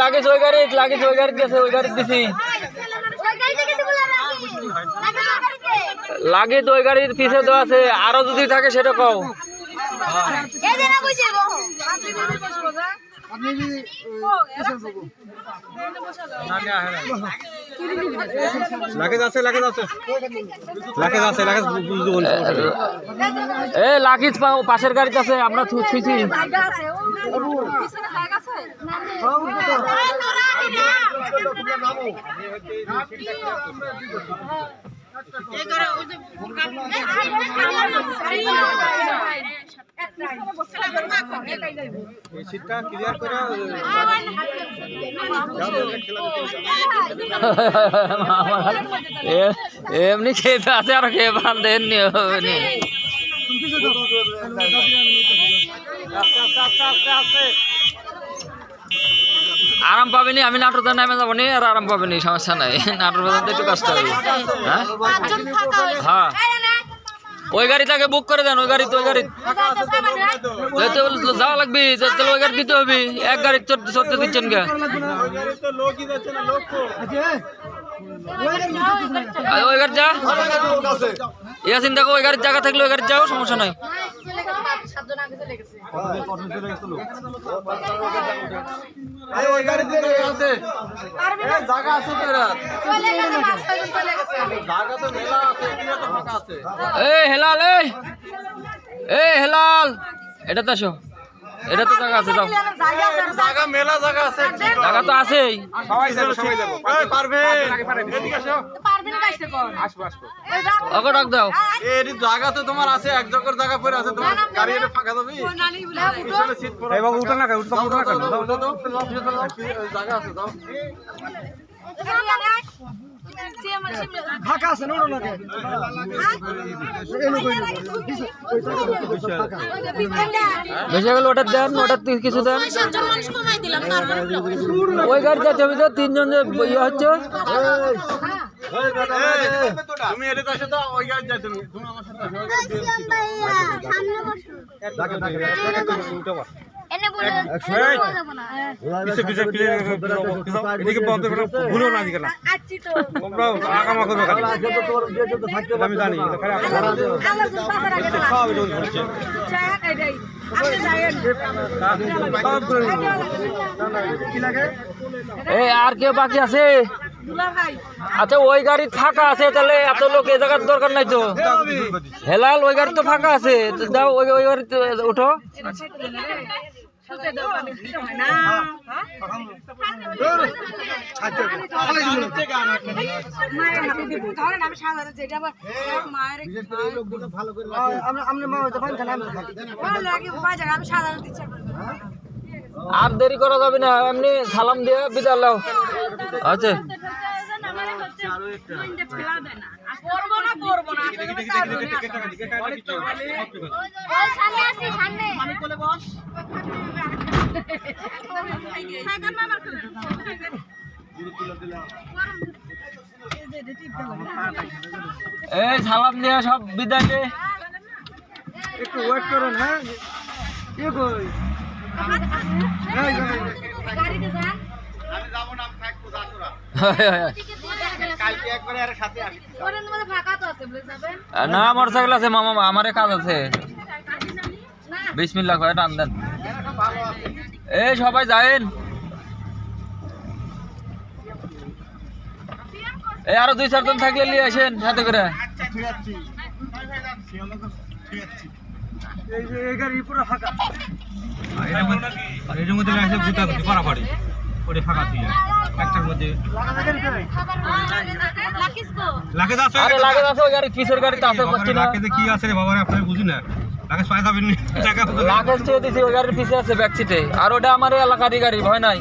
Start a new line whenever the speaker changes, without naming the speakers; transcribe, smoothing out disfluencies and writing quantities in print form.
লাগিস ওই গাড়ি গেছে, ওই গাড়ি দিছি লাগে তো ওই গাড়ির পিছে তো আছে, আরো যদি থাকে সেটা কও। লাগিস পাশের গাড়িতে আছে, আমরা ছুঁইছি। এমনি খেয়ে আছে আর খেয়ে বান্ধেন আরাম পাবেনি। আমি নাটোর নামে যাবো নি, আর আরাম পাবেনি, সমস্যা নাই। নাটোর পর্যন্ত একটু কষ্ট হবে। হ্যাঁ ওই গাড়িটাকে বুক করে দেন, ওই গাড়ি যাওয়া লাগবে, ওই গাড়ি দিতে হবে। এক গাড়ি চড়তে দিচ্ছেন কে? ওই গাড়ি যা ইয়াসিন, দেখো ওই গাড়ির জায়গা থাকলে ওই গাড়ি যাও, সমস্যা নাই। হেলাল এটা তো আসো, এটা তো জায়গা আছে, যাও। জায়গা তো আছেই, ওকে ডাক দাও।
জায়গা তো তোমার আছে, এক জগর জায়গা পড়ে আছে, তোমার গাড়ি এটা ফাঁকা যাবে। জায়গা আছে, যাও। ফাঁকা আছে,
বেশি গেলে ওটা দেন, ওটা কিছু দেন। ওই গাড়ি যেতে হবে তো, তিনজন ইয়ে হচ্ছে।
তুমি এটা তো আসো, ওই গাড়ি যাই, তুমি আমার সাথে আমি জানি
আর কেউ বাকি আছে? আচ্ছা ওই গাড়ি ফাঁকা আছে, তাহলে এত লোক এ জায়গার দরকার নাই তো। হেলাল ওই গাড়ি তো ফাঁকা আছে, যাও ওই গাড়িতে উঠো। আর দেরি করা যাবে না, এমনি সালাম দিয়ে বিদায় লাও। আচ্ছা এই সালাম দিয়ে সব বিদায় দে।
একটু ওয়েট করুন। হ্যাঁ
না মোটরসাইকেল আছে মামা, আমার কাজ আছে। বিসমিল্লাহ করে টান দেন। এই সবাই যায়েন। এই আরো 2-4 জন থাকলে নিয়ে আসেন সাথে করে। পিছের গাড়িতে আছে কি আছে রে বাবা, আপনি বুঝি না। লাগেজ চেয়ে দিছি, ওই গাড়ির পিছে আছে ব্যাক সিটে। আর ওটা আমার এলাকারই গাড়ি, ভয় নাই।